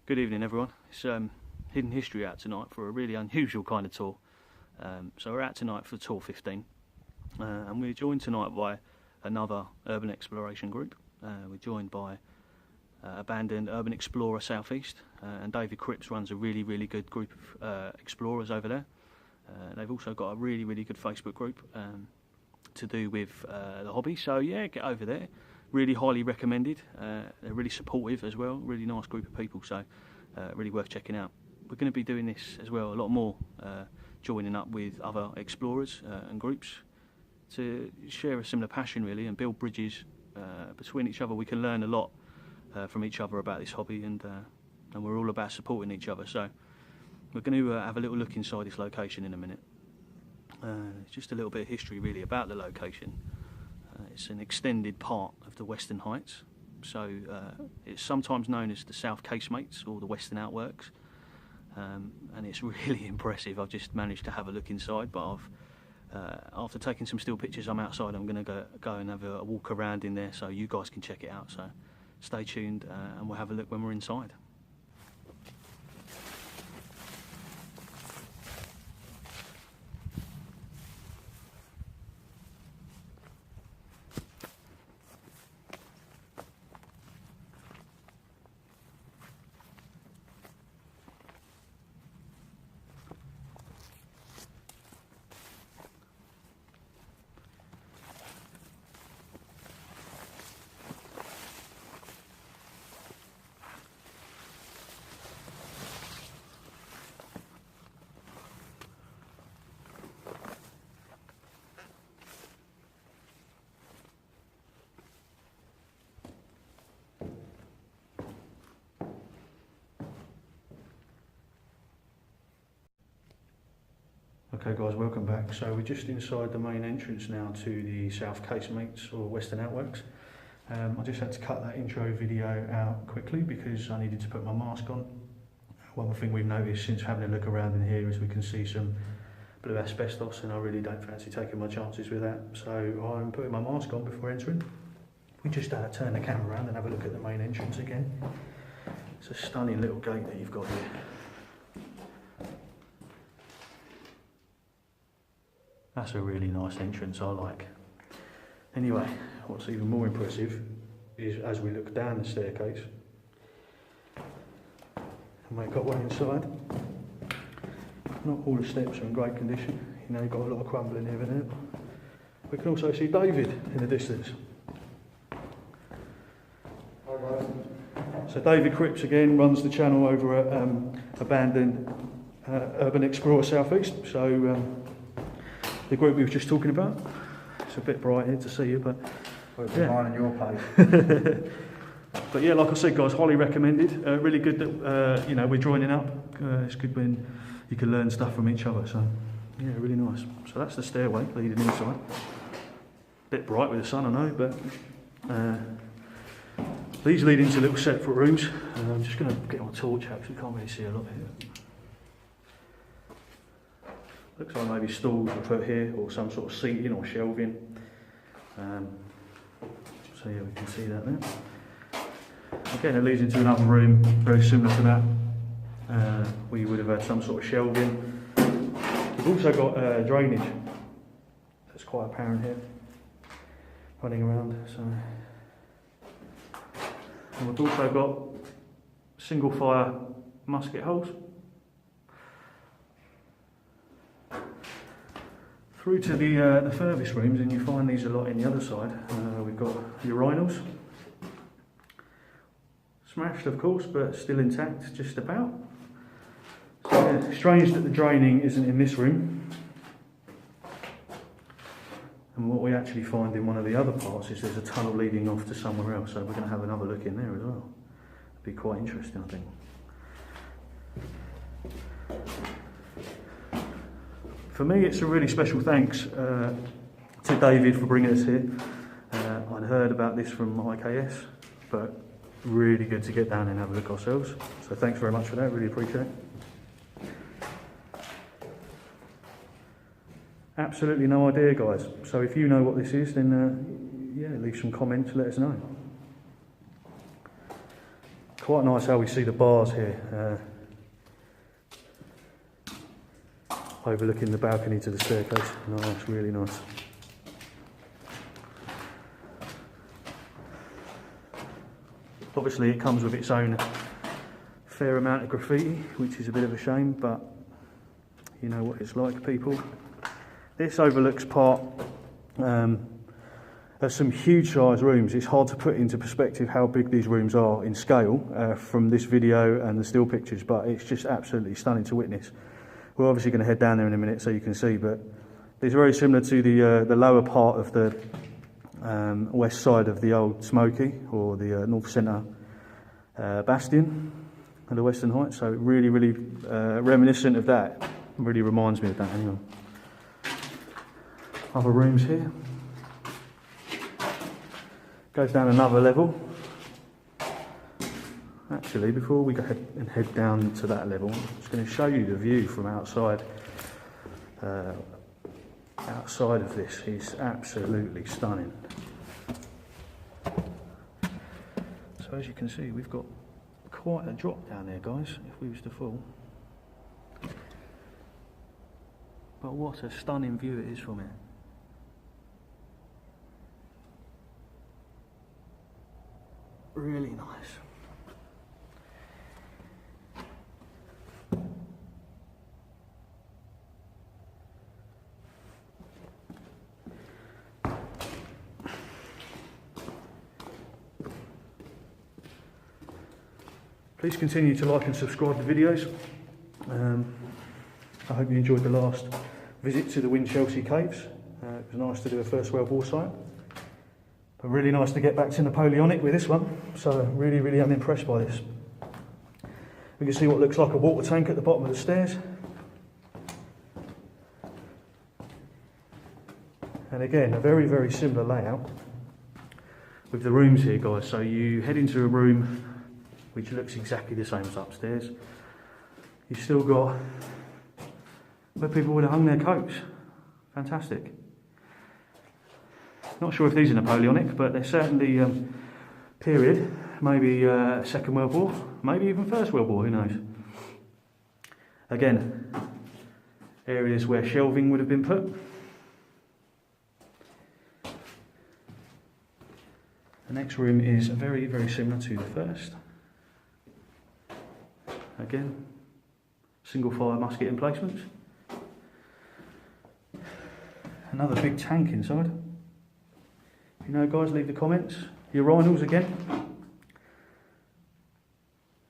Good evening everyone. It's Hidden History out tonight for a really unusual kind of tour. So we're out tonight for tour 15 and we're joined tonight by another urban exploration group. We're joined by abandoned urban explorer Southeast, and David Cripps runs a really good group of explorers over there. They've also got a really good Facebook group to do with the hobby, so yeah, get over there. Really highly recommended. They're really supportive as well, really nice group of people, so really worth checking out. We're going to be doing this as well, a lot more, joining up with other explorers and groups to share a similar passion really and build bridges between each other. We can learn a lot from each other about this hobby, and we're all about supporting each other. So we're going to have a little look inside this location in a minute. Just a little bit of history really about the location. It's an extended part of the Western Heights, so it's sometimes known as the South Casemates or the Western Outworks, and it's really impressive. I've just managed to have a look inside, but after taking some still pictures, I'm outside. I'm going to go and have a walk around in there so you guys can check it out, so stay tuned and we'll have a look when we're inside. Okay guys, welcome back. So we're just inside the main entrance now to the South Casemates or Western Outworks. I just had to cut that intro video out quickly because I needed to put my mask on. One thing we've noticed since having a look around in here is we can see some bit of asbestos, and I really don't fancy taking my chances with that. So I'm putting my mask on before entering. We just turn the camera around and have a look at the main entrance again. It's a stunning little gate that you've got here. That's a really nice entrance, I like. Anyway, what's even more impressive is as we look down the staircase, and we've got one inside. Not all the steps are in great condition, you know, you've got a lot of crumbling here and there. We can also see David in the distance. Hi guys. So David Cripps again runs the channel over at abandoned urban explorer Southeast. So the group we were just talking about. It's a bit bright here to see you, but yeah. Mine and your place. But yeah, like I said, guys, highly recommended. Really good that you know, we're joining up. It's good when you can learn stuff from each other. So yeah, really nice. So that's the stairway leading inside. Bit bright with the sun, I know, but these lead into little separate rooms. I'm just going to get my torch out because we can't really see a lot here. Looks like maybe stools were put here, or some sort of seating or shelving. So yeah, we can see that there. Again, it leads into another room, very similar to that. We would have had some sort of shelving. We've also got drainage. That's quite apparent here, running around. So, and we've also got single fire musket holes. Through to the furthest rooms, and you find these a lot in the other side. We've got urinals, smashed of course, but still intact, just about. So yeah, strange that the draining isn't in this room. And what we actually find in one of the other parts is there's a tunnel leading off to somewhere else, so we're going to have another look in there as well. It'd be quite interesting, I think. For me, it's a really special thanks to David for bringing us here. I'd heard about this from IKS, but really good to get down and have a look ourselves. So thanks very much for that, really appreciate it. Absolutely no idea, guys. So if you know what this is, then yeah, leave some comments, let us know. quite nice how we see the bars here, overlooking the balcony to the staircase. Nice, really nice. Obviously it comes with its own fair amount of graffiti, which is a bit of a shame, but you know what it's like, people. This overlooks part of some huge size rooms. It's hard to put into perspective how big these rooms are in scale from this video and the still pictures, but it's just absolutely stunning to witness. We're obviously going to head down there in a minute so you can see, but it's very similar to the lower part of the west side of the old Smoky, or the North Centre bastion of the Western Heights, so really reminiscent of that. Really reminds me of that anyway. Other rooms here. Goes down another level. Actually, before we go ahead and head down to that level, I'm just going to show you the view from outside. Outside of this is absolutely stunning. So as you can see, we've got quite a drop down there, guys, if we was to fall. But what a stunning view it is from here. Really nice. Please continue to like and subscribe to the videos. I hope you enjoyed the last visit to the Winchelsea Caves. It was nice to do a First World War site. But really nice to get back to Napoleonic with this one. So really am impressed by this. We can see what looks like a water tank at the bottom of the stairs. And again, a very similar layout with the rooms here, guys. So you head into a room which looks exactly the same as upstairs. You've still got where people would have hung their coats. Fantastic. Not sure if these are Napoleonic, but they're certainly period. Maybe Second World War, maybe even First World War, who knows. Again, areas where shelving would have been put. The next room is very similar to the first. Again, single fire musket emplacements. Another big tank inside. If you know, guys, leave the comments. Urinals again.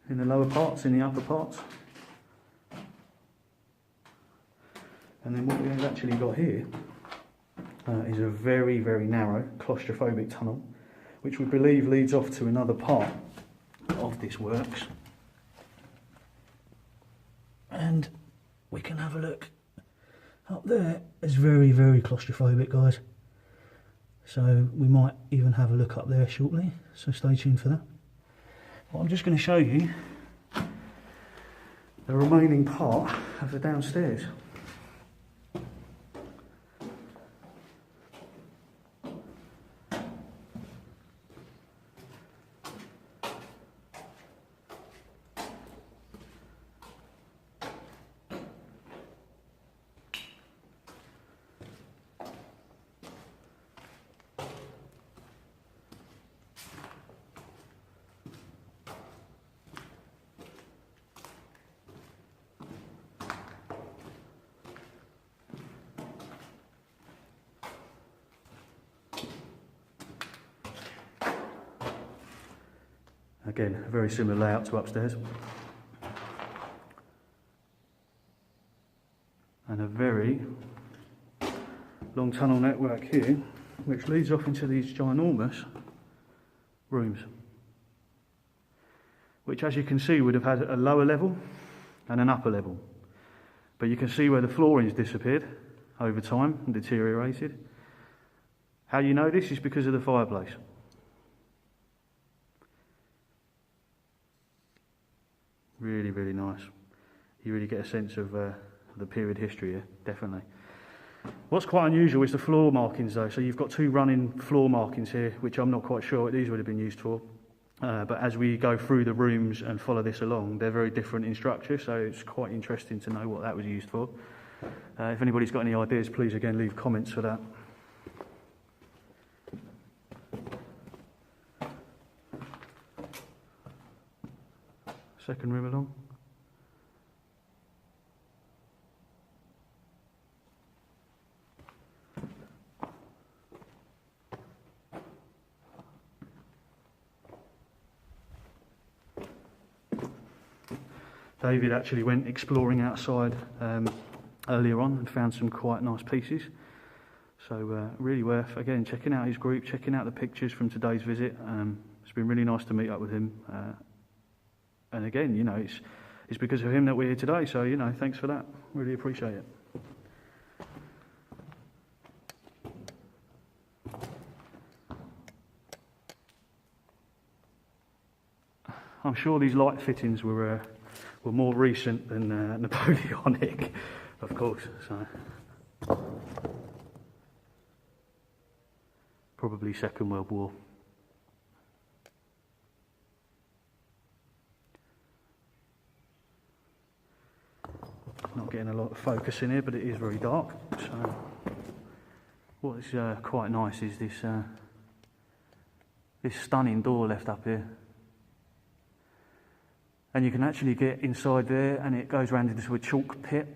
In the lower parts, in the upper parts. And then what we've actually got here is a very narrow claustrophobic tunnel, which we believe leads off to another part of this works. And we can have a look up there. It's very claustrophobic, guys. So we might even have a look up there shortly, so stay tuned for that. Well, I'm just going to show you the remaining part of the downstairs. Again, a very similar layout to upstairs. And a very long tunnel network here, which leads off into these ginormous rooms, which, as you can see, would have had a lower level and an upper level. But you can see where the flooring's disappeared over time and deteriorated. How you know this is because of the fireplace. Really nice. You really get a sense of the period history here, definitely. What's quite unusual is the floor markings though. So you've got two running floor markings here, which I'm not quite sure what these would have been used for. but as we go through the rooms and follow this along, they're very different in structure, so it's quite interesting to know what that was used for. If anybody's got any ideas, please again leave comments for that. Second room along. David actually went exploring outside earlier on and found some quite nice pieces. So really worth, again, checking out his group, checking out the pictures from today's visit. It's been really nice to meet up with him. And again, you know, it's because of him that we're here today. So, you know, thanks for that. Really appreciate it. I'm sure these light fittings were more recent than Napoleonic, of course. So probably Second World War. Not getting a lot of focus in here, but it is very dark. So what is quite nice is this this stunning door left up here. And you can actually get inside there, and it goes round into a chalk pit,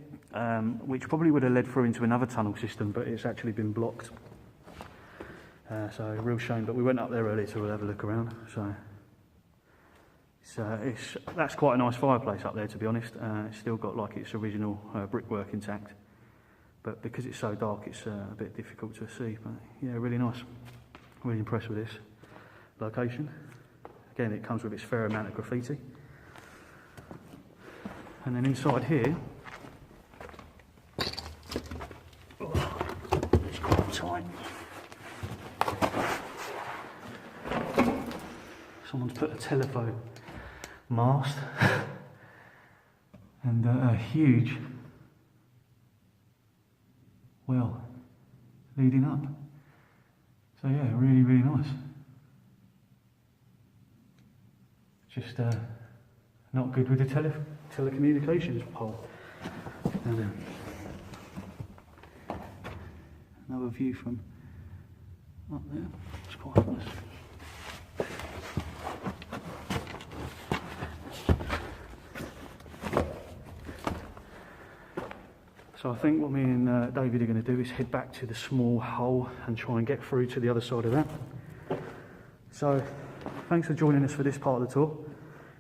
which probably would have led through into another tunnel system, but it's actually been blocked. So a real shame, but we went up there earlier to have a look around. So that's quite a nice fireplace up there, to be honest. It's still got like its original brickwork intact, but because it's so dark, it's a bit difficult to see. But yeah, really nice. Really impressed with this location. Again, it comes with its fair amount of graffiti. And then inside here, it's quite tight. Someone's put a telephone mast and a huge well leading up. So yeah, really, really nice. Just not good with the telecommunications pole. And another view from up there. It's quite nice. So I think what me and David are going to do is head back to the small hole and try and get through to the other side of that. So thanks for joining us for this part of the tour.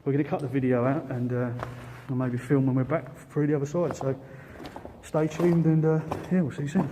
We're going to cut the video out and I'll maybe film when we're back through the other side. So stay tuned and yeah, we'll see you soon.